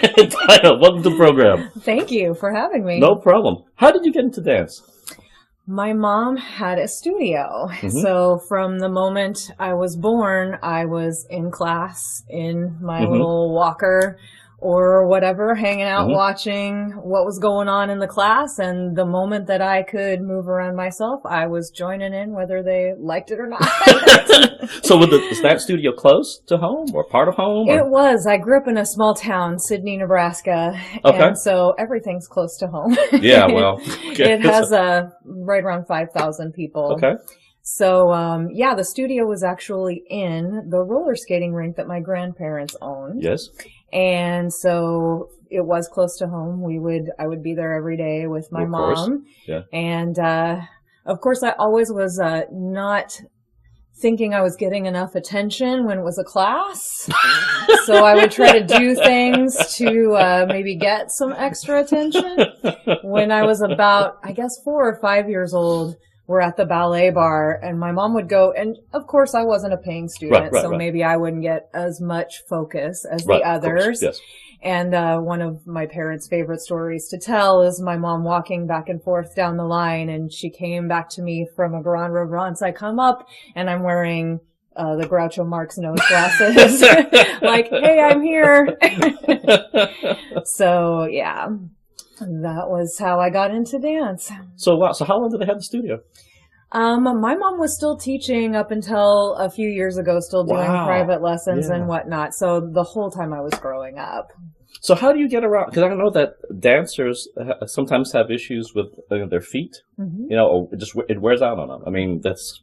Dinah, welcome to the program. Thank you for having me. No problem. How did you get into dance? My mom had a studio. So from the moment I was born, I was in class in my little walker or whatever, hanging out watching what was going on in the class. And the moment that I could move around myself, I was joining in whether they liked it or not. So was that studio close to home or part of home? Or? It was. I grew up in a small town, Sidney, Nebraska. Okay. And so everything's close to home. Yeah, well. Okay. It has right around 5,000 people. Okay. So, yeah, the studio was actually in the roller skating rink that my grandparents owned. Yes. And so it was close to home. I would be there every day with my mom. Yeah. And, of course, I always was, not thinking I was getting enough attention when it was a class. So I would try to do things to, maybe get some extra attention. When I was about, I guess, 4 or 5 years old, we're at the ballet bar, and my mom would go, and of course I wasn't a paying student, so maybe I wouldn't get as much focus as the others. Yes. And one of my parents' favorite stories to tell is my mom walking back and forth down the line, and she came back to me from a Grand Reverence. I come up, and I'm wearing the Groucho Marx nose glasses, like, hey, I'm here. So, yeah. That was how I got into dance. So wow. So how long did they have the studio? My mom was still teaching up until a few years ago, still doing private lessons and whatnot. So the whole time I was growing up. So how do you get around? Because I know that dancers sometimes have issues with their feet. You know, or just it wears out on them. I mean, that's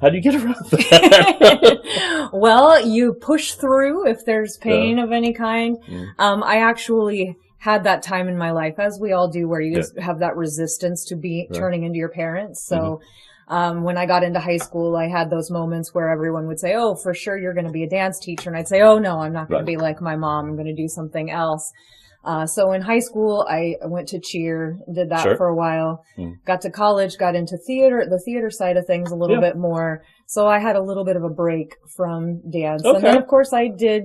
How do you get around that? Well, you push through if there's pain of any kind. I actually had that time in my life, as we all do, where you have that resistance to turning into your parents. So when I got into high school, I had those moments where everyone would say, oh, for sure you're going to be a dance teacher. And I'd say, oh, no, I'm not going to be like my mom. I'm going to do something else. So in high school, I went to cheer, did that for a while. Got to college, got into the theater side of things a little bit more. So I had a little bit of a break from dance. And then, of course, I did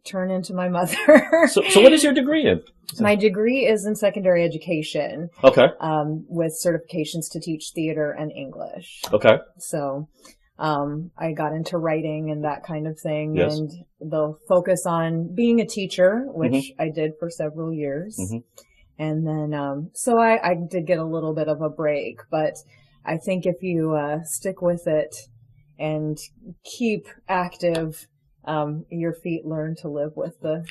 turn into my mother. So what is your degree in? My degree is in secondary education. Okay. With certifications to teach theater and English. Okay. So, I got into writing and that kind of thing, and the focus on being a teacher, which I did for several years. And then, so I did get a little bit of a break, but I think if you, stick with it and keep active, your feet learn to live with the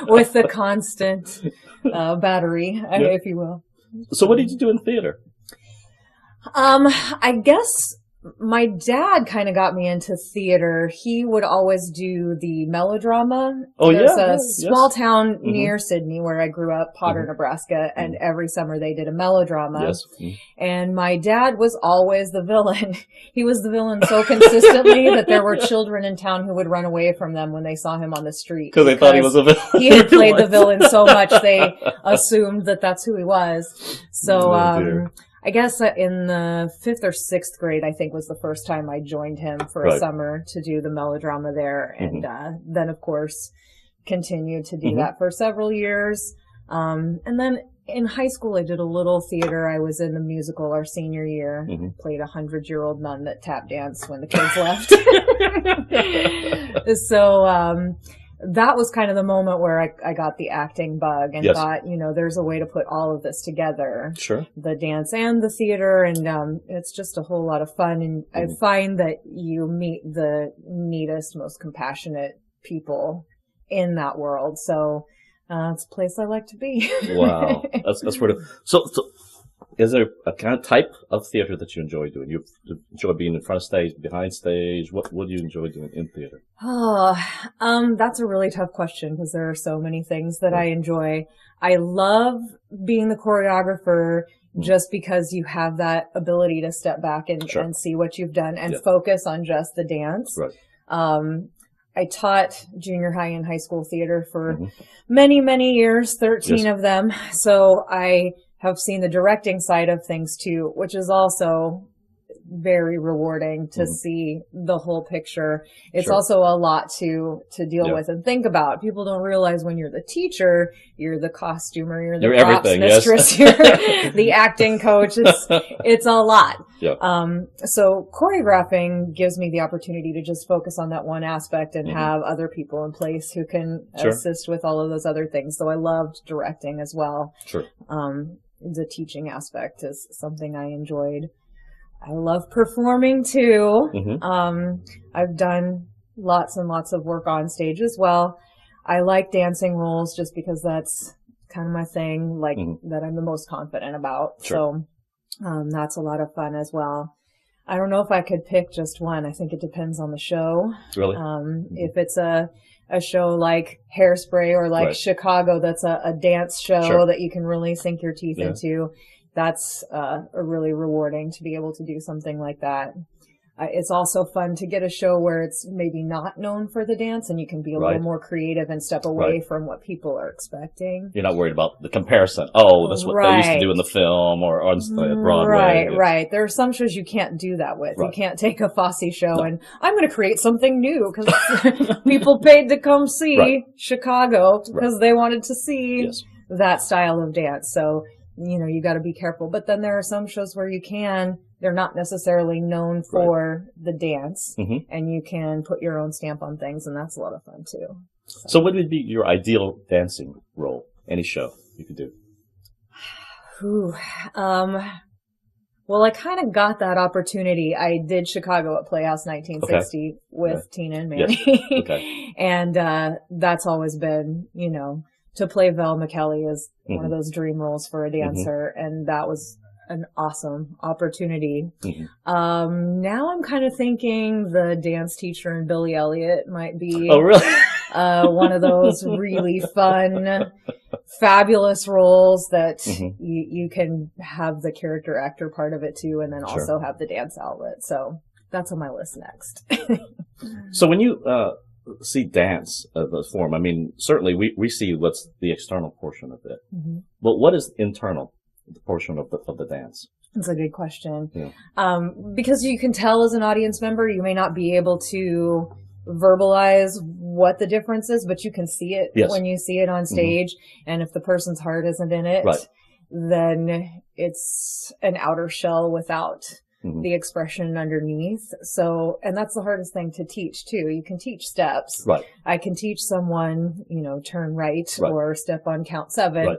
with the constant battery, if you will. So what did you do in theater? I guess my dad kind of got me into theater. He would always do the melodrama. There's a small town near Sidney where I grew up, Potter, Nebraska, and every summer they did a melodrama. And my dad was always the villain. He was the villain so consistently that there were children in town who would run away from them when they saw him on the street. Because they thought he was a villain. He had played the villain so much they assumed that that's who he was. So, I guess in the 5th or 6th grade, I think, was the first time I joined him for a summer to do the melodrama there. And then, of course, continued to do that for several years. And then in high school, I did a little theater. I was in the musical our senior year. Played a 100-year-old nun that tap danced when the kids left. So that was kind of the moment where I got the acting bug and thought, there's a way to put all of this together. Sure. The dance and the theater, and it's just a whole lot of fun. And I find that you meet the neatest, most compassionate people in that world. So it's a place I like to be. Wow. That's sort of... So is there a kind of type of theater that you enjoy doing? You enjoy being in front of stage, behind stage? What do you enjoy doing in theater? Oh, that's a really tough question because there are so many things that I enjoy. I love being the choreographer just because you have that ability to step back and see what you've done and focus on just the dance. Right. I taught junior high and high school theater for many, many years, 13 of them. So I have seen the directing side of things too, which is also very rewarding to see the whole picture. It's Sure. also a lot to deal with and think about. People don't realize when you're the teacher, you're the costumer, you're the props everything, mistress, yes. you're the acting coach. It's a lot. Yeah. So choreographing gives me the opportunity to just focus on that one aspect and have other people in place who can assist with all of those other things. So I loved directing as well. Sure. The teaching aspect is something I enjoyed. I love performing too. I've done lots and lots of work on stage as well. I like dancing roles just because that's kind of my thing, like that I'm the most confident about. Sure. So that's a lot of fun as well. I don't know if I could pick just one. I think it depends on the show. Really? If it's a show like Hairspray or like Chicago, that's a dance show that you can really sink your teeth into. That's really rewarding to be able to do something like that. It's also fun to get a show where it's maybe not known for the dance and you can be a little more creative and step away from what people are expecting. You're not worried about the comparison. Oh, that's what they used to do in the film or on Broadway. Right. There are some shows you can't do that with. You can't take a Fosse show and I'm going to create something new because people paid to come see Chicago because they wanted to see that style of dance. So, you got to be careful. But then there are some shows where they're not necessarily known for the dance, and you can put your own stamp on things, and that's a lot of fun too. So what would be your ideal dancing role? Any show you could do? Well, I kind of got that opportunity. I did Chicago at Playhouse 1960 with Tina and Manny. Yes. And that's always been, to play Vel McKelly is one of those dream roles for a dancer, and that was an awesome opportunity. Now I'm kind of thinking the dance teacher in Billy Elliot might be one of those really fun, fabulous roles that you can have the character actor part of it too, and then also have the dance outlet. So that's on my list next. So when you see dance the form, I mean, certainly we see what's the external portion of it, but what is internal? The portion of the dance? That's a good question. Because you can tell as an audience member, you may not be able to verbalize what the difference is, but you can see it when you see it on stage. And if the person's heart isn't in it, then it's an outer shell without the expression underneath. So, and that's the hardest thing to teach too. You can teach steps. I can teach someone, turn right or step on count 7,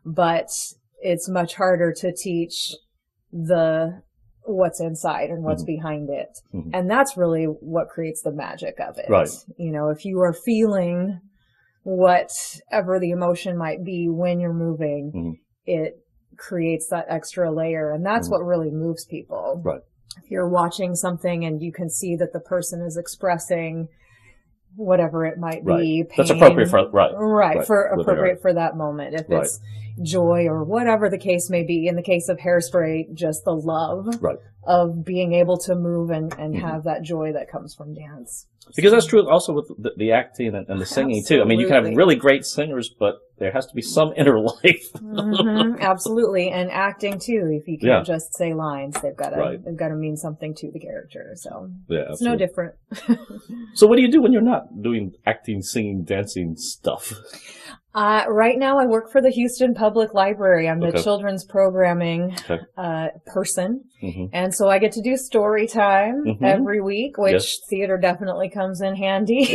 but it's much harder to teach what's inside and what's behind it. And that's really what creates the magic of it. If you are feeling whatever the emotion might be when you're moving, it creates that extra layer. And that's what really moves people. If you're watching something and you can see that the person is expressing whatever it might be, pain, that's appropriate for appropriate for that moment. If it's joy or whatever the case may be. In the case of Hairspray, just the love of being able to move and have that joy that comes from dance. Because that's true also with the acting and the singing too. I mean, you can have really great singers, but there has to be some inner life. Absolutely, and acting too. If you can't just say lines, they've got to mean something to the character. So it's no different. So what do you do when you're not doing acting, singing, dancing stuff? Right now I work for the Houston Public Library. I'm the children's programming person. And so I get to do story time every week, which theater definitely comes in handy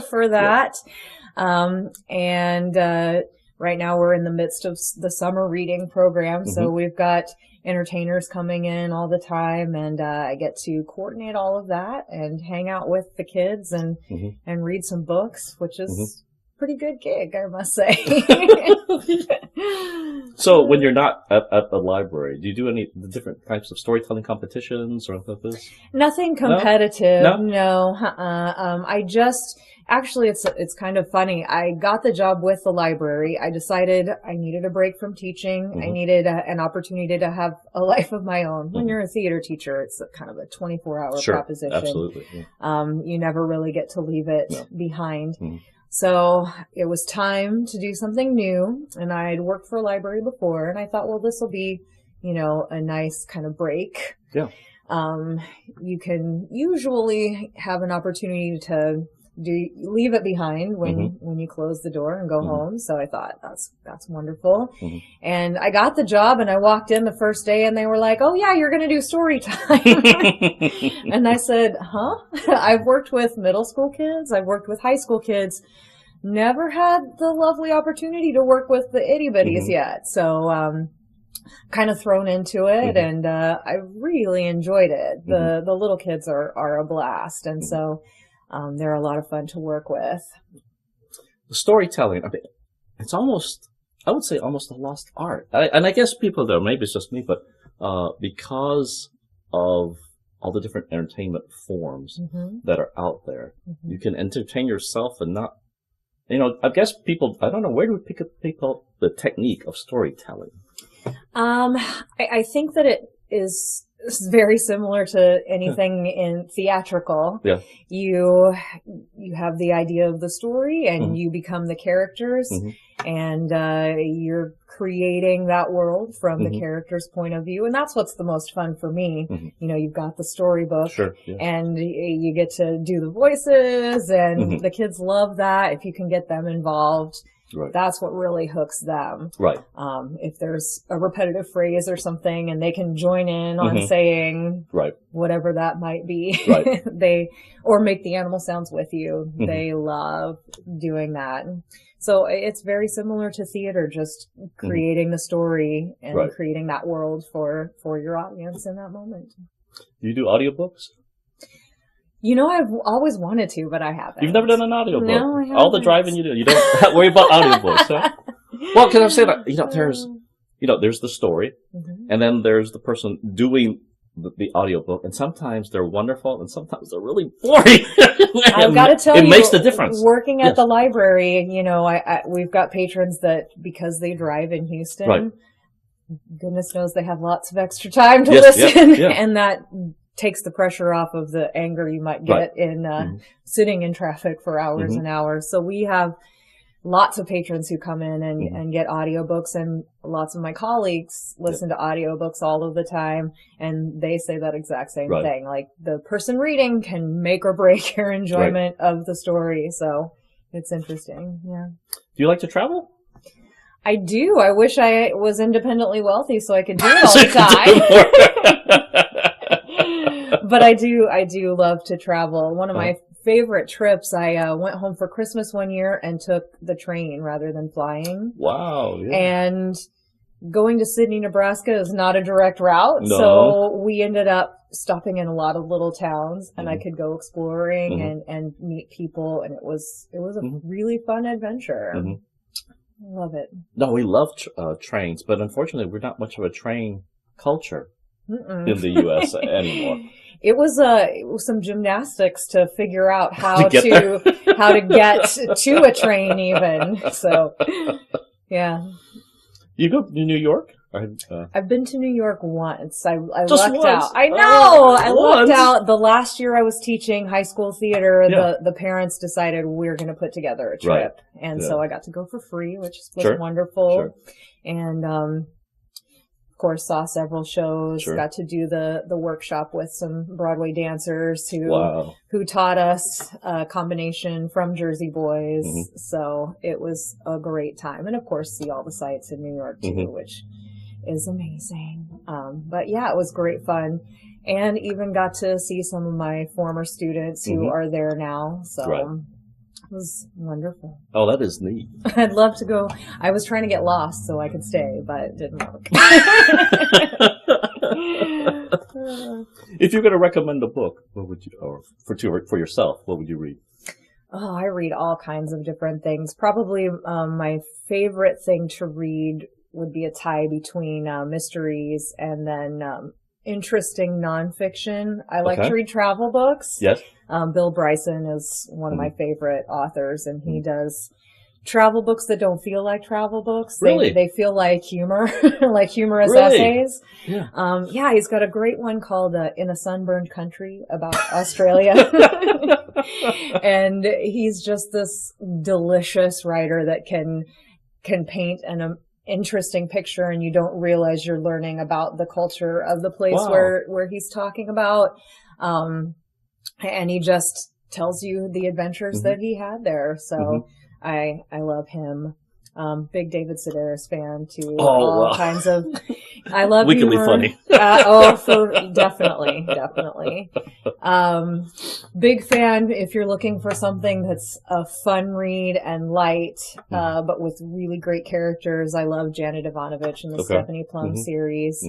for that. And right now we're in the midst of the summer reading program. So we've got entertainers coming in all the time, and I get to coordinate all of that and hang out with the kids and read some books, which is pretty good gig, I must say. So when you're not at the library, do you do any different types of storytelling competitions or anything like this? Nothing competitive. No. I just, actually, it's kind of funny. I got the job with the library. I decided I needed a break from teaching. I needed an opportunity to have a life of my own. When you're a theater teacher, it's kind of a 24-hour proposition. Absolutely. You never really get to leave it behind. So it was time to do something new, and I'd worked for a library before, and I thought, well, this will be, a nice kind of break. you can usually have an opportunity to leave it behind when you close the door and go home. So I thought that's wonderful. And I got the job and I walked in the first day and they were like, "Oh yeah, you're going to do story time." And I said, "Huh?" I've worked with middle school kids. I've worked with high school kids. Never had the lovely opportunity to work with the itty bitties yet. So, kind of thrown into it and, I really enjoyed it. The little kids are a blast. And so, they're a lot of fun to work with. The storytelling, I mean, it's almost, I would say almost a lost art. And I guess people though, maybe it's just me, but, because of all the different entertainment forms that are out there, you can entertain yourself and not, I guess people, I don't know, where do we pick up the technique of storytelling? I think that it is very similar to anything in theatrical. Yeah. You have the idea of the story and you become the characters and you're creating that world from the character's point of view. And that's what's the most fun for me. You've got the storybook and you get to do the voices and the kids love that if you can get them involved. Right. That's what really hooks them. Right. If there's a repetitive phrase or something and they can join in on saying whatever that might be, or make the animal sounds with you. They love doing that. So it's very similar to theater, just creating the story and creating that world for your audience in that moment. Do you do audiobooks? I've always wanted to, but I haven't. You've never done an audiobook? No, I haven't. All the driving you do, you don't worry about audiobooks, huh? Well, because I'm saying that, there's the story, and then there's the person doing the audiobook, and sometimes they're wonderful, and sometimes they're really boring. I've got to tell you, it makes the difference. Working at the library, we've got patrons that, because they drive in Houston, goodness knows they have lots of extra time to listen, and that takes the pressure off of the anger you might get in sitting in traffic for hours and hours. So we have lots of patrons who come in and get audiobooks, and lots of my colleagues listen to audiobooks all of the time, and they say that exact same thing. Like, the person reading can make or break your enjoyment of the story. So it's interesting. Yeah. Do you like to travel? I do. I wish I was independently wealthy so I could do it all the time. But I do love to travel. One of my favorite trips, I went home for Christmas one year and took the train rather than flying. Wow. Yeah. And going to Sydney, Nebraska is not a direct route. No. So we ended up stopping in a lot of little towns, and I could go exploring and meet people. And it was a really fun adventure. I love it. No, we love trains, but unfortunately we're not much of a train culture in the U.S. anymore. It was some gymnastics to figure out how to get to a train even. So, yeah. You go to New York? I've been to New York once. I lucked out. I know! I lucked out. The last year I was teaching high school theater, the parents decided we're going to put together a trip. Right. And so I got to go for free, which was wonderful. Sure. And, of course, saw several shows, got to do the workshop with some Broadway dancers who taught us a combination from Jersey Boys. So it was a great time. And of course, see all the sights in New York too, which is amazing. But yeah, it was great fun. And even got to see some of my former students who are there now. So it was wonderful. Oh, that is neat. I'd love to go. I was trying to get lost so I could stay, but it didn't work. If you're going to recommend a book, what would you, or for yourself, what would you read? Oh, I read all kinds of different things. Probably my favorite thing to read would be a tie between mysteries and then interesting nonfiction. I like to read travel books. Yes. Bill Bryson is one of my favorite authors, and he does travel books that don't feel like travel books. Really? They feel like humor, like humorous essays. Yeah. Yeah, he's got a great one called In a Sunburned Country about Australia. And he's just this delicious writer that can paint an interesting picture, and you don't realize you're learning about the culture of the place where he's talking about. And he just tells you the adventures that he had there. So I love him. Big David Sedaris fan too. All kinds of. I love wickedly humor. funny. Definitely. Big fan if you're looking for something that's a fun read and light, but with really great characters. I love Janet Ivanovich and the Stephanie Plum series.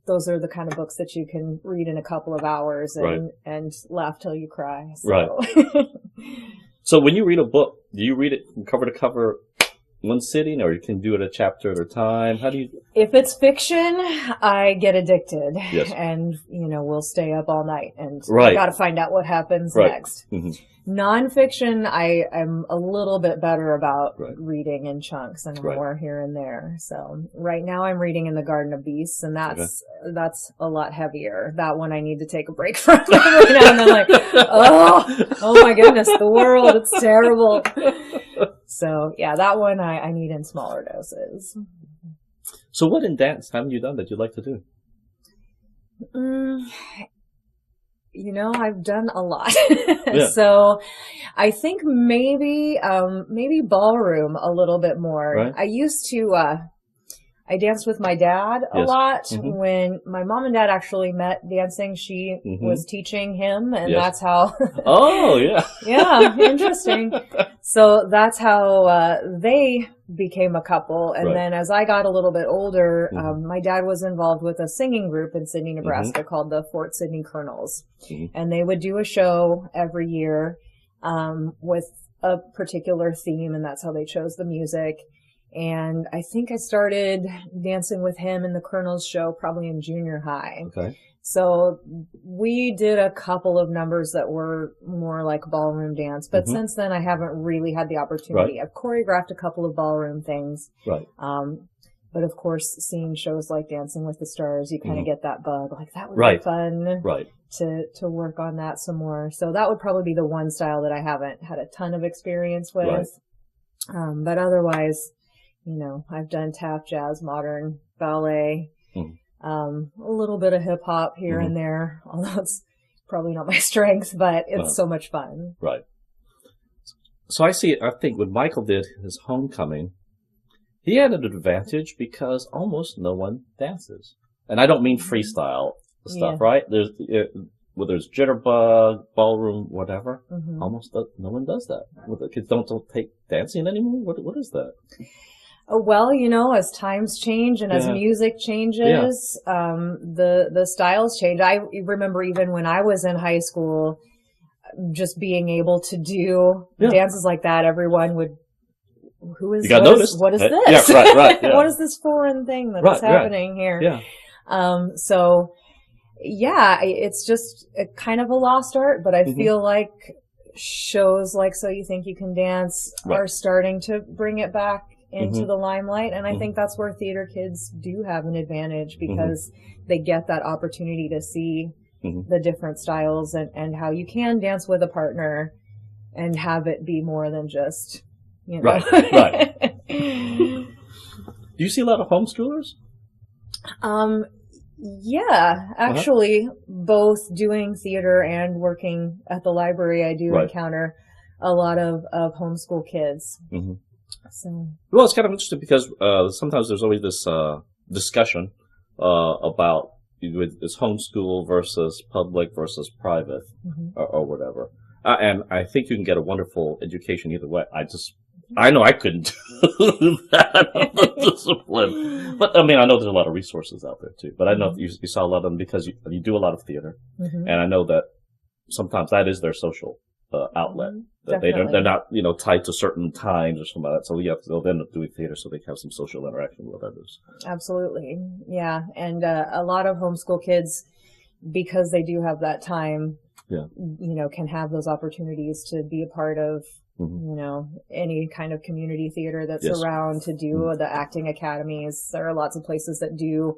Those are the kind of books that you can read in a couple of hours and laugh till you cry. So. Right. So when you read a book, do you read it from cover to cover one sitting, or you can do it a chapter at a time? How do you? If it's fiction, I get addicted, yes. and we'll stay up all night, and I got to find out what happens next. Nonfiction, I'm a little bit better about reading in chunks and more here and there. So right now I'm reading In the Garden of Beasts, and that's a lot heavier. That one I need to take a break from every now and then. Like, oh my goodness, the world, it's terrible. So yeah, that one I need in smaller doses. So what in dance haven't you done that you'd like to do? I've done a lot. So I think maybe ballroom a little bit more. Right. I used to, I danced with my dad a lot. When my mom and dad actually met dancing, she was teaching him, and that's how. Oh, yeah. Yeah, interesting. So that's how they became a couple. And then as I got a little bit older, my dad was involved with a singing group in Sidney, Nebraska called the Fort Sidney Colonels. And they would do a show every year with a particular theme, and that's how they chose the music. And I think I started dancing with him in the Colonels show probably in junior high. Okay. So we did a couple of numbers that were more like ballroom dance, but since then I haven't really had the opportunity. I've choreographed a couple of ballroom things. Right. But of course, seeing shows like Dancing with the Stars, you kind of get that bug. Like, that would be fun to work on that some more. So that would probably be the one style that I haven't had a ton of experience with. But otherwise, I've done tap, jazz, modern, ballet, a little bit of hip hop here and there, although it's probably not my strength, but it's so much fun. Right. So I think when Michael did his homecoming, he had an advantage because almost no one dances. And I don't mean freestyle stuff, right? There's, whether it's jitterbug, ballroom, whatever, almost no one does that. The kids don't take dancing anymore? What is that? Well, as times change and as music changes, the styles change. I remember even when I was in high school, just being able to do dances like that, everyone would, what is this? Yeah, right. Yeah. What is this foreign thing that's happening here? Yeah. So, it's just a kind of a lost art, but I feel like shows like So You Think You Can Dance are starting to bring it back into the limelight, and I think that's where theater kids do have an advantage, because they get that opportunity to see the different styles and how you can dance with a partner and have it be more than just, Right. Do you see a lot of homeschoolers? Yeah, actually, both doing theater and working at the library, I do encounter a lot of homeschool kids. So. Well, it's kind of interesting because sometimes there's always this discussion about is homeschool versus public versus private or whatever. And I think you can get a wonderful education either way. I know I couldn't do that discipline. But I mean, I know there's a lot of resources out there too. But I know you saw a lot of them because you do a lot of theater. And I know that sometimes that is their social outlet. That they're not, tied to certain times or something like that. So they'll end up doing theater so they can have some social interaction with others. Absolutely. Yeah. And a lot of homeschool kids, because they do have that time, can have those opportunities to be a part of, any kind of community theater that's around, to do the acting academies. There are lots of places that do,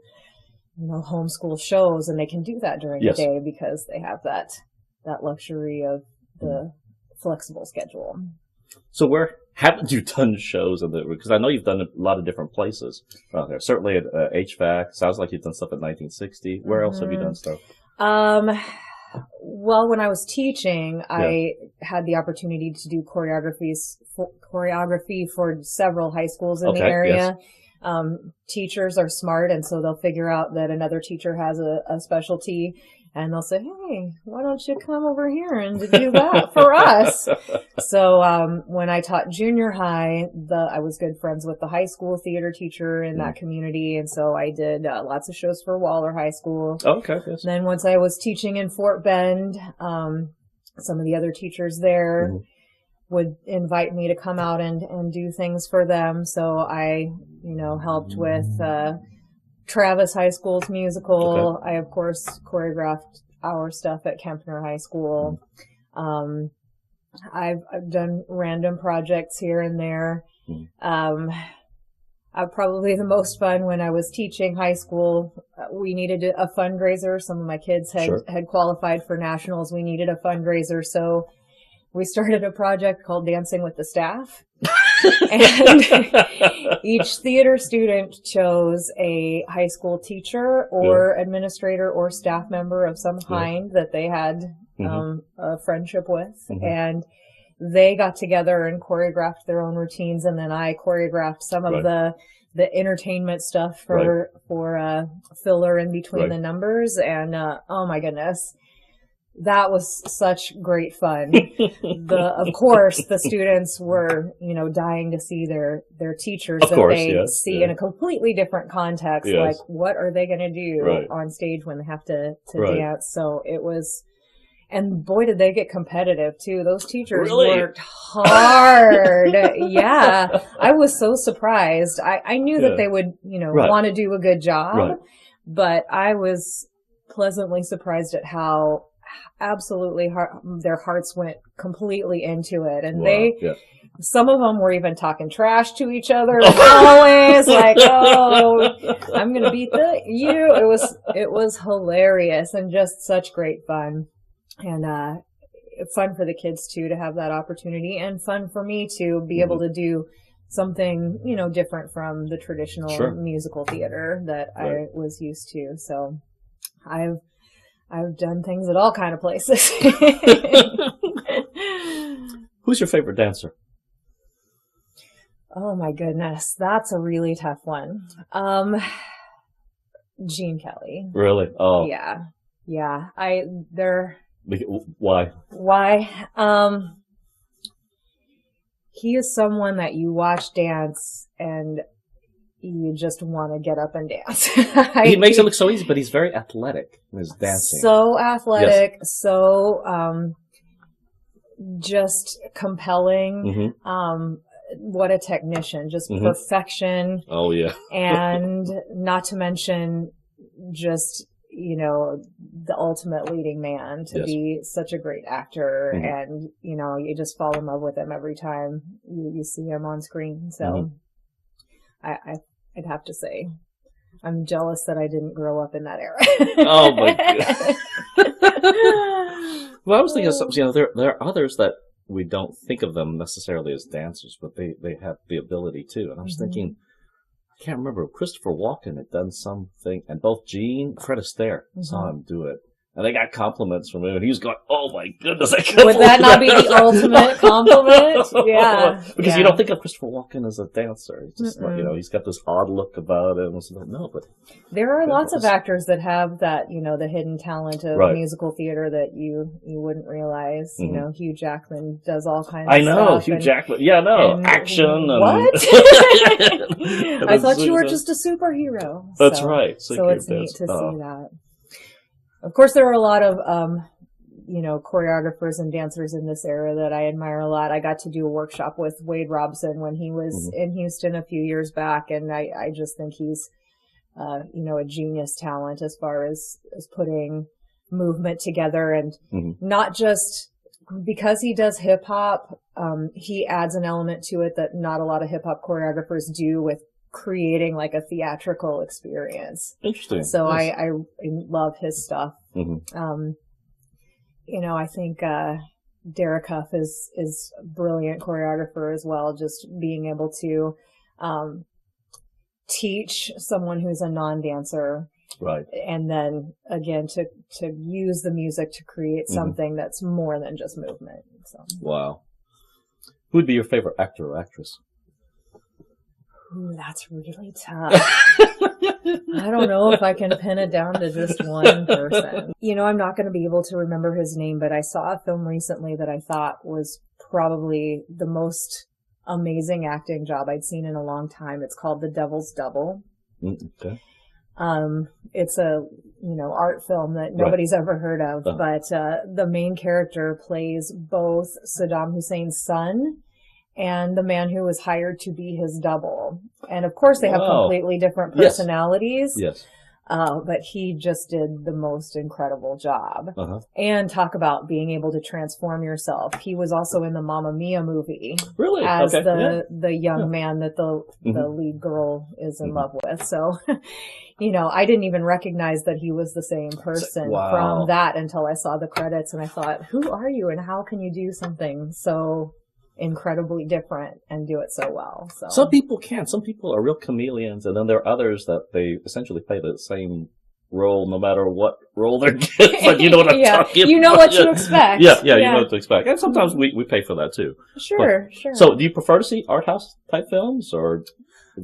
homeschool shows, and they can do that during the day because they have that luxury of the flexible schedule. So where haven't you done shows because I know you've done a lot of different places out there. Certainly at HVAC. Sounds like you've done stuff at 1960. Where else have you done stuff? Well, when I was teaching, I had the opportunity to do choreography for several high schools in the area. Yes. Teachers are smart, and so they'll figure out that another teacher has a specialty, and they'll say, hey, why don't you come over here and do that for us? So when I taught junior high, I was good friends with the high school theater teacher in that community, and so I did lots of shows for Waller High School. Oh, okay. Yes. Then once I was teaching in Fort Bend, some of the other teachers there would invite me to come out and do things for them. So I, helped with Travis High School's musical. Okay. I, of course, choreographed our stuff at Kempner High School. I've done random projects here and there. Probably the most fun when I was teaching high school, we needed a fundraiser. Some of my kids had qualified for nationals. We needed a fundraiser, so we started a project called Dancing with the Staff. And each theater student chose a high school teacher or administrator or staff member of some kind that they had a friendship with. And they got together and choreographed their own routines, and then I choreographed some of the entertainment stuff for filler in between the numbers. And oh my goodness, that was such great fun. Of course, the students were, dying to see their teachers in a completely different context. Yes. Like, what are they going to do on stage when they have to dance? So it was, and boy, did they get competitive too. Those teachers worked hard. Yeah. I was so surprised. I knew that they would, want to do a good job, but I was pleasantly surprised at how absolutely their hearts went completely into it. And some of them were even talking trash to each other, always like, oh, I'm going to beat you. It was hilarious and just such great fun. And fun for the kids too to have that opportunity, and fun for me to be able to do something different from the traditional musical theater that I was used to. So I've done things at all kind of places. Who's your favorite dancer? Oh my goodness, that's a really tough one. Gene Kelly. Really? Oh. Yeah. Why? He is someone that you watch dance and you just want to get up and dance. He makes it look so easy, but he's very athletic in his dancing. So athletic, so just compelling. What a technician, just perfection. Oh, yeah. And not to mention just, the ultimate leading man to be such a great actor. And, you just fall in love with him every time you see him on screen. So I'd have to say I'm jealous that I didn't grow up in that era. Oh my God. Well, I was thinking of something, there are others that we don't think of them necessarily as dancers, but they have the ability too. And I was thinking, I can't remember, Christopher Walken had done something, and both Gene, Fred Astaire saw him do it. And they got compliments from him, and he was going, oh my goodness, I can't Would that not be the ultimate compliment? Yeah. Because you don't think of Christopher Walken as a dancer. He's just he's got this odd look about him. No, but there are lots of actors that have that, the hidden talent of musical theater that you wouldn't realize. Hugh Jackman does all kinds of stuff. I know, Hugh Jackman. Yeah, no, action. What? I thought you were just a superhero. That's right. So it's neat to see that. Of course, there are a lot of, choreographers and dancers in this era that I admire a lot. I got to do a workshop with Wade Robson when he was in Houston a few years back, and I just think he's, a genius talent as far as putting movement together, and not just because he does hip hop, he adds an element to it that not a lot of hip hop choreographers do with creating like a theatrical experience. Interesting. So yes. I love his stuff. I think Derek Huff is a brilliant choreographer as well. Just being able to teach someone who's a non-dancer, right, and then again to use the music to create something that's more than just movement. So. Wow. Who would be your favorite actor or actress? Ooh, that's really tough. I don't know if I can pin it down to just one person. You know, I'm not going to be able to remember his name, but I saw a film recently that I thought was probably the most amazing acting job I'd seen in a long time. It's called The Devil's Double. Okay. It's a, art film that nobody's ever heard of, but the main character plays both Saddam Hussein's son and the man who was hired to be his double. And of course they have completely different personalities. Yes. But he just did the most incredible job. And talk about being able to transform yourself. He was also in the Mamma Mia movie. Really? As the young man that the lead girl is in love with. So, I didn't even recognize that he was the same person from that until I saw the credits, and I thought, who are you and how can you do something so incredibly different and do it so well? So some people can. Some people are real chameleons, and then there are others that they essentially play the same role no matter what role they're given. But you know what I'm talking about. You know what you expect. Yeah, you know what to expect. And sometimes we pay for that too. Sure. So do you prefer to see art house type films or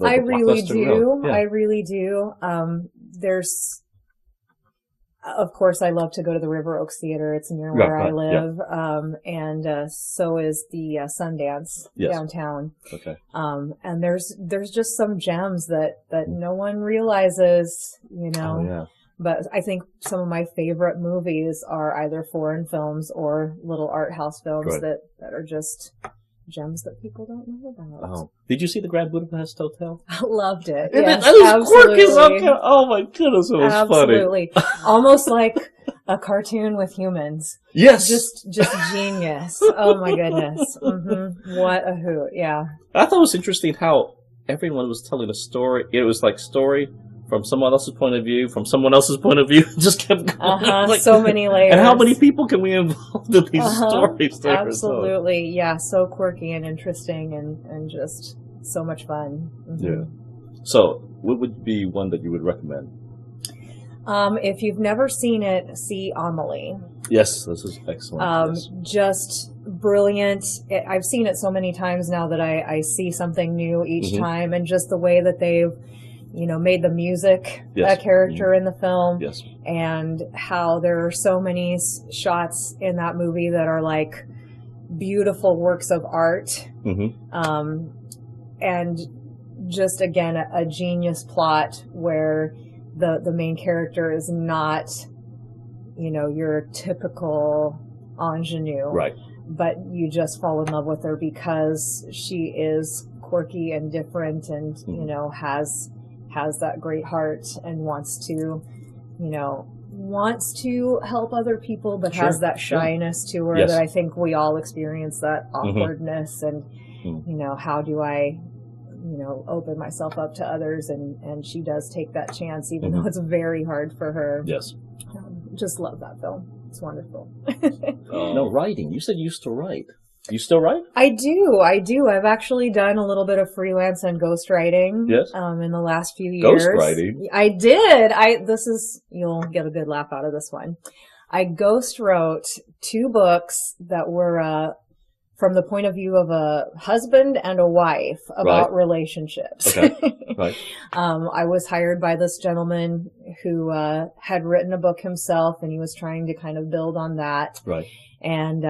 I really do. Yeah. I really do. There's of course, I love to go to the River Oaks Theater. It's near where I live. And so is the Sundance downtown. Okay. And there's just some gems that no one realizes, Oh, yeah. But I think some of my favorite movies are either foreign films or little art house films that are just gems that people don't know about. Oh. Did you see the Grand Budapest Hotel? I loved it. Yes, that was quirky. Oh my goodness, it was absolutely funny. Almost like a cartoon with humans. Yes. Just genius. Oh my goodness. What a hoot. Yeah. I thought it was interesting how everyone was telling a story. It was like story from someone else's point of view, from someone el's point of view. It just kept going. Like, so many layers. And how many people can we involve in these stories? There? Absolutely. Yeah. So quirky and interesting and just so much fun. Yeah. So what would be one that you would recommend? If you've never seen it, see Amelie. Yes, this is excellent. Yes. Just brilliant. I've seen it so many times now that I see something new each time, and just the way that they've made the music a character in the film, and how there are so many shots in that movie that are like beautiful works of art, and just again a genius plot where the main character is not your typical ingenue, right? But you just fall in love with her because she is quirky and different, and has that great heart and wants to help other people, but has that shyness to her that I think we all experience, that awkwardness and how do I open myself up to others, and she does take that chance even though it's very hard for her. Yes. Just love that film. It's wonderful. No, writing. You said you used to write. You still write? I do. I've actually done a little bit of freelance and ghostwriting. Yes. In the last few years. Ghostwriting? I did. You'll get a good laugh out of this one. I ghost wrote 2 books that were from the point of view of a husband and a wife about relationships. Okay. Right. I was hired by this gentleman who had written a book himself, and he was trying to kind of build on that. Right. And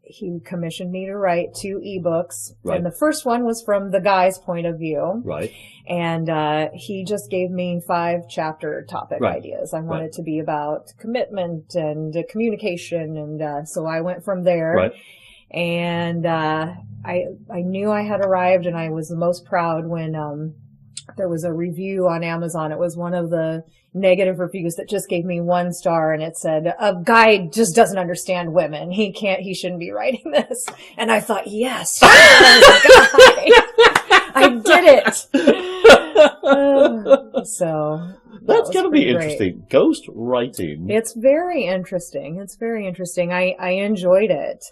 he commissioned me to write 2 ebooks. Right. And the first one was from the guy's point of view. Right. And he just gave me 5 chapter topic ideas. I wanted to be about commitment and communication, and so I went from there. Right. And I knew I had arrived, and I was the most proud when there was a review on Amazon. It was one of the negative reviews that just gave me 1 star, and it said, "A guy just doesn't understand women. He shouldn't be writing this." And I thought, yes, I did it. So that's going to be interesting. Ghost writing. It's very interesting. I enjoyed it.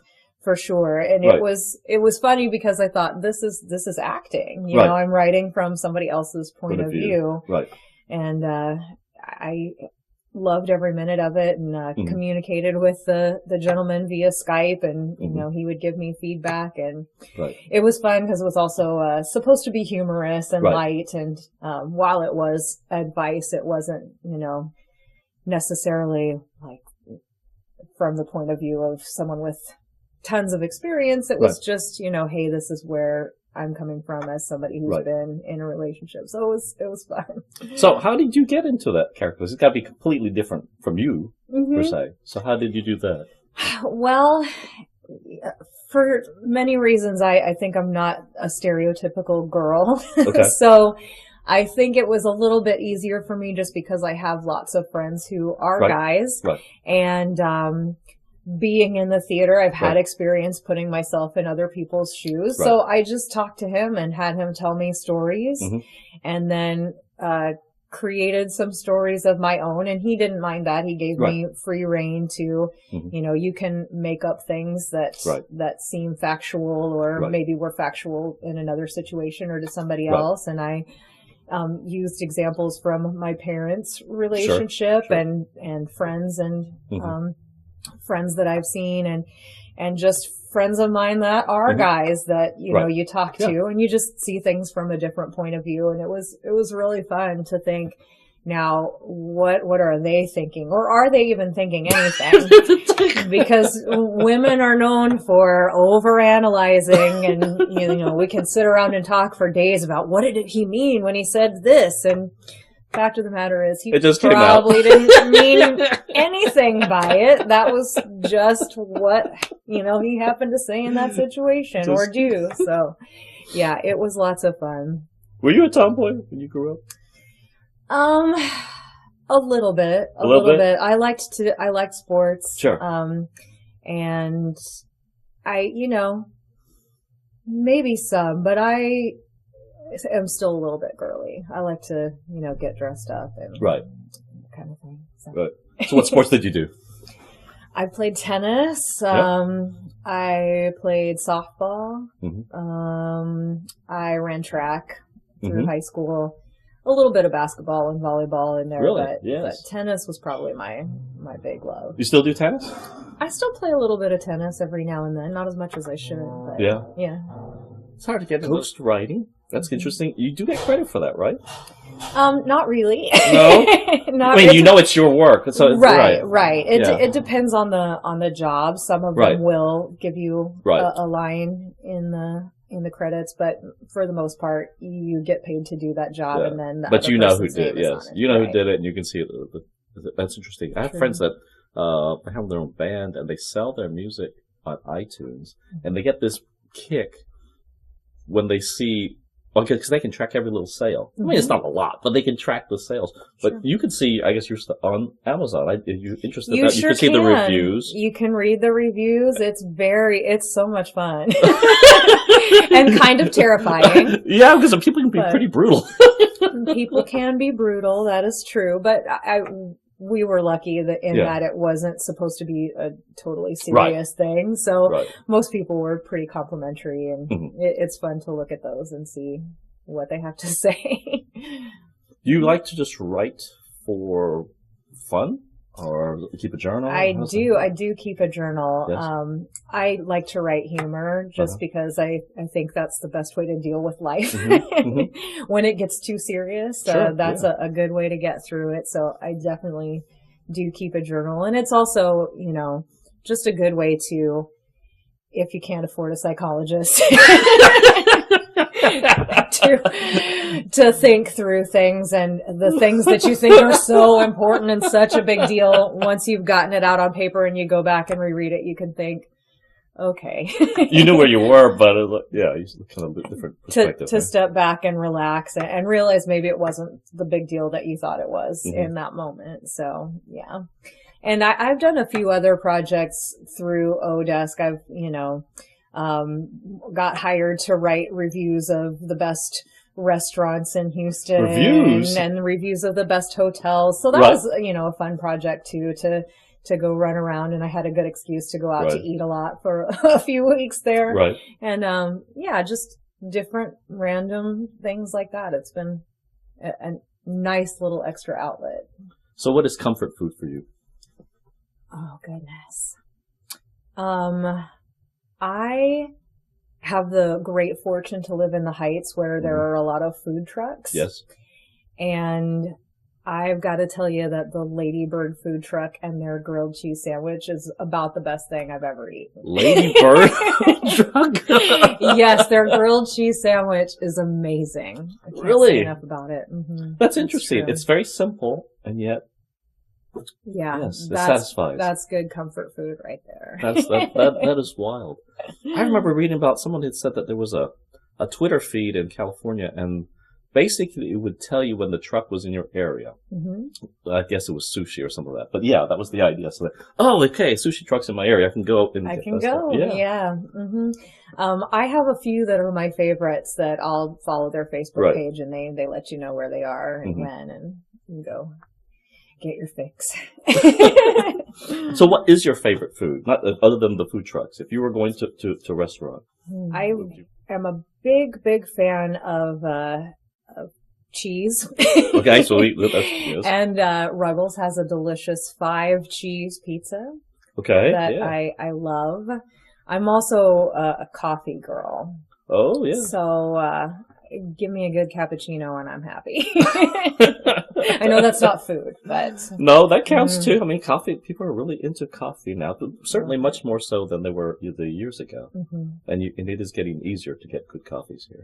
For sure. And Right. it was funny because I thought this is acting. You Right. know, I'm writing from somebody else's point of view. Right. And I loved every minute of it, and communicated with the gentleman via Skype, and you know, he would give me feedback, and it was fun because it was also supposed to be humorous and light, and while it was advice, it wasn't, you know, necessarily like from the point of view of someone with tons of experience. It was just, you know, hey, this is where I'm coming from as somebody who's been in a relationship. So it was fun. So how did you get into that character? Because it's got to be completely different from you, per se. So how did you do that? Well, for many reasons, I think I'm not a stereotypical girl. Okay. So I think it was a little bit easier for me just because I have lots of friends who are guys. Right. And being in the theater, I've had experience putting myself in other people's shoes. So I just talked to him and had him tell me stories, and then created some stories of my own. And he didn't mind that. He gave me free reign to, you know, you can make up things that seem factual, or maybe were factual in another situation or to somebody else. And I used examples from my parents' relationship and friends and friends that I've seen, and just friends of mine that are guys that, you know, you talk to, and you just see things from a different point of view. And it was really fun to think, now what are they thinking, or are they even thinking anything? Because women are known for overanalyzing, and you know, we can sit around and talk for days about what did he mean when he said this, and fact of the matter is, he probably didn't mean anything by it. That was just what, you know, he happened to say in that situation or do. So, yeah, it was lots of fun. Were you a tomboy when you grew up? A little bit. A little bit. I liked sports. Sure. And I, you know, maybe some, but I'm still a little bit girly. I like to, you know, get dressed up and kind of thing. So. So what sports did you do? I played tennis. I played softball. I ran track through high school. A little bit of basketball and volleyball in there, but tennis was probably my big love. You still do tennis? I still play a little bit of tennis every now and then, not as much as I should. But yeah. It's hard to get ghost writing. That's interesting. You do get credit for that, right? Not really. No? I mean, you know it's your work. So it's, right. It depends on the job. Some of them will give you a line in the credits, but for the most part, you get paid to do that job, and then but you know who did it. Yes, you know who did it, and you can see it. That's interesting. I have friends that have their own band, and they sell their music on iTunes, and they get this kick when they see. Because they can track every little sale. I mean, it's not a lot, but they can track the sales. But you can see, I guess you're on Amazon. If you're interested in that, you can see the reviews. You can read the reviews. It's so much fun. And kind of terrifying. Yeah, because some people can be pretty brutal. People can be brutal, that is true. But we were lucky that it wasn't supposed to be a totally serious thing. So most people were pretty complimentary, and it's fun to look at those and see what they have to say. You like to just write for fun or keep a journal? I do keep a journal. Yes. I like to write humor just because I think that's the best way to deal with life. When it gets too serious, that's a good way to get through it. So I definitely do keep a journal. And it's also, you know, just a good way to, if you can't afford a psychologist, to think through things, and the things that you think are so important and such a big deal, once you've gotten it out on paper and you go back and reread it, you can think, okay. You knew where you were, but you kind of a different perspective. To step back and relax and realize maybe it wasn't the big deal that you thought it was in that moment. So, yeah. And I've done a few other projects through Odesk. I've, you know, got hired to write reviews of the best restaurants in Houston and reviews of the best hotels. So that was, you know, a fun project too, to to go run around, and I had a good excuse to go out to eat a lot for a few weeks there. Right. And, just different random things like that. It's been a nice little extra outlet. So what is comfort food for you? Oh, goodness. I have the great fortune to live in the Heights where there are a lot of food trucks. Yes. And I've got to tell you that the Lady Bird food truck and their grilled cheese sandwich is about the best thing I've ever eaten. Lady Bird truck? Yes, their grilled cheese sandwich is amazing. I can't say enough about it. Mm-hmm. That's interesting. It's very simple, and yet, yes, it satisfies. That's good comfort food right there. That is wild. I remember reading about someone had said that there was a Twitter feed in California, and basically it would tell you when the truck was in your area. Mm-hmm. I guess it was sushi or something like that. But yeah, that was the idea. So okay, sushi truck's in my area. I can go. I can go. Yeah. Mm-hmm. I have a few that are my favorites that I'll follow their Facebook page, and they let you know where they are and when, and you can go get your fix. So what is your favorite food, not other than the food trucks? If you were going to a restaurant, I am a big fan of cheese. Okay, so yes. And Ruggles has a delicious 5-cheese pizza. Okay, that I love. I'm also a coffee girl. Oh yeah. So give me a good cappuccino and I'm happy. I know that's not food, but no, that counts too. I mean, coffee. People are really into coffee now. Certainly, much more so than they were years ago. And it is getting easier to get good coffees here.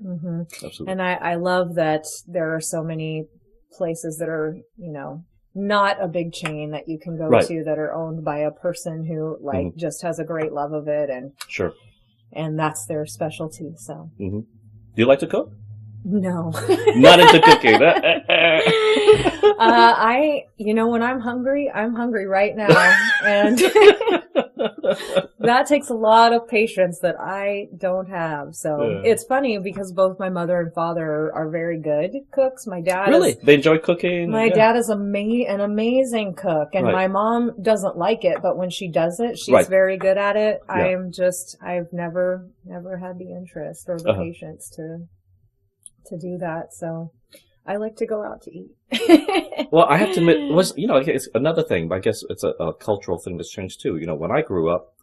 Absolutely. And I love that there are so many places that are not a big chain that you can go to that are owned by a person who just has a great love of it and and that's their specialty. So, do you like to cook? No. Not into cooking. When I'm hungry right now. And that takes a lot of patience that I don't have. So it's funny because both my mother and father are very good cooks. My dad they enjoy cooking. My dad is an amazing cook, and my mom doesn't like it, but when she does it, she's very good at it. I've never had the interest or the patience to do that, so I like to go out to eat. Well, I have to admit, it's another thing, but I guess it's a cultural thing that's changed too. When I grew up,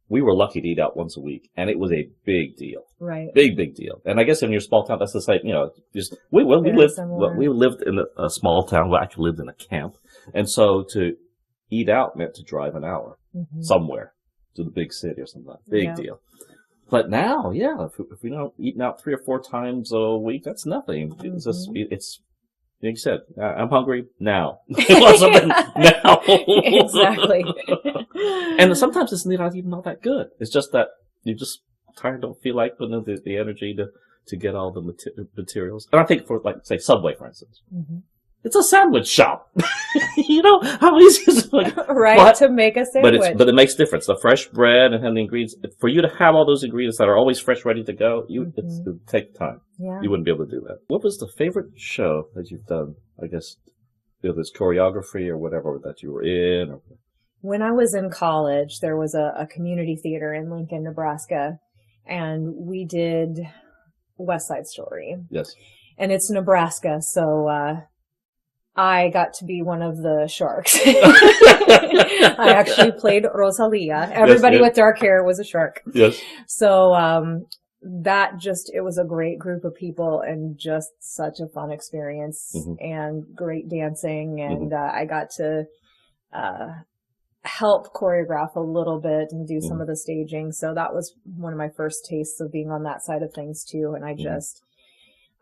we were lucky to eat out once a week, and it was a big deal. Right. Big deal. And I guess in your small town, that's the same, we lived in a small town. We actually lived in a camp. And so to eat out meant to drive an hour somewhere to the big city or something like that. Big deal. But now, if we don't eating out 3 or 4 times a week, that's nothing. It's just, it's like you said, I'm hungry now. Now. Exactly. And sometimes it's not even all that good. It's just that you just tired, don't feel like putting in the energy to get all the materials. And I think for, say, Subway, for instance. It's a sandwich shop. How easy is it? To make a sandwich. But it makes difference. The fresh bread and the ingredients. For you to have all those ingredients that are always fresh, ready to go, it would take time. Yeah. You wouldn't be able to do that. What was the favorite show that you've done? I guess whether it's choreography or whatever that you were in. Or... When I was in college, there was a community theater in Lincoln, Nebraska, and we did West Side Story. Yes. And it's Nebraska, so I got to be one of the sharks. I actually played Rosalia. Everybody with dark hair was a shark. Yes. So it was a great group of people and just such a fun experience and great dancing. And I got to help choreograph a little bit and do some of the staging. So that was one of my first tastes of being on that side of things too. And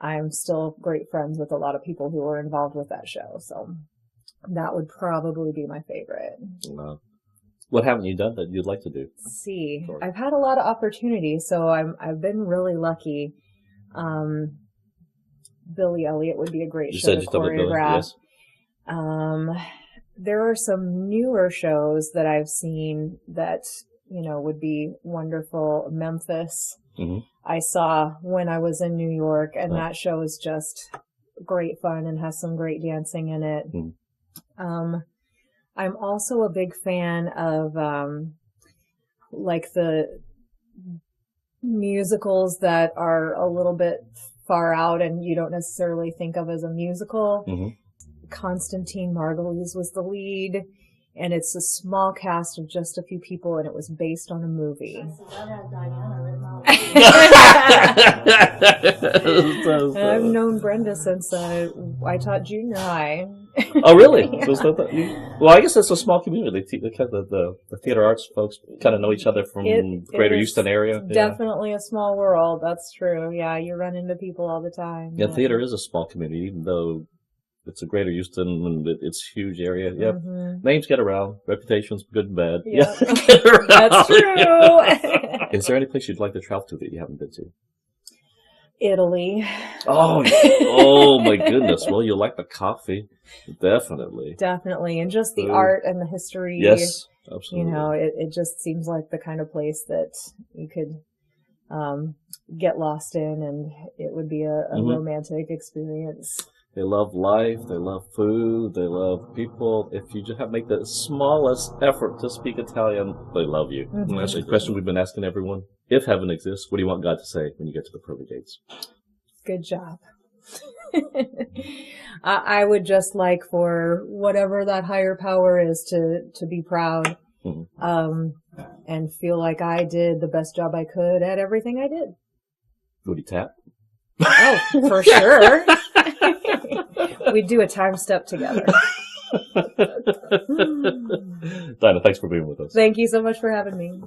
I'm still great friends with a lot of people who were involved with that show. So that would probably be my favorite. What haven't you done that you'd like to do? Let's see. I've had a lot of opportunities, so I've been really lucky. Billy Elliot would be a great show to choreograph. Yes. There are some newer shows that I've seen that, would be wonderful. Memphis. I saw when I was in New York, and that show is just great fun and has some great dancing in it. I'm also a big fan of like the musicals that are a little bit far out and you don't necessarily think of as a musical. Mm-hmm. Constantine Margulies was the lead, and it's a small cast of just a few people, and it was based on a movie. That has Diana written out. I've known Brenda since I taught junior high. Oh, really? Yeah. Well, I guess it's a small community. The theater arts folks kind of know each other from Greater Houston area. Definitely a small world. That's true. Yeah, you run into people all the time. Yeah, theater is a small community, even though it's a Greater Houston and it's a huge area. Yep. Mm-hmm. Names get around. Reputations, good and bad. Yep. Yeah. That's true. Is there any place you'd like to travel to that you haven't been to? Italy. Oh my goodness. Well, you like the coffee. Definitely. Definitely. And just the art and the history. Yes, absolutely. You know, it just seems like the kind of place that you could get lost in, and it would be a romantic experience. They love life. They love food. They love people. If you just make the smallest effort to speak Italian, they love you. Mm-hmm. And that's a question we've been asking everyone. If heaven exists, what do you want God to say when you get to the pearly gates? Good job. I would just like for whatever that higher power is to be proud, and feel like I did the best job I could at everything I did. Would you tap? Oh, for sure. We'd do a time step together. Dinah, thanks for being with us. Thank you so much for having me.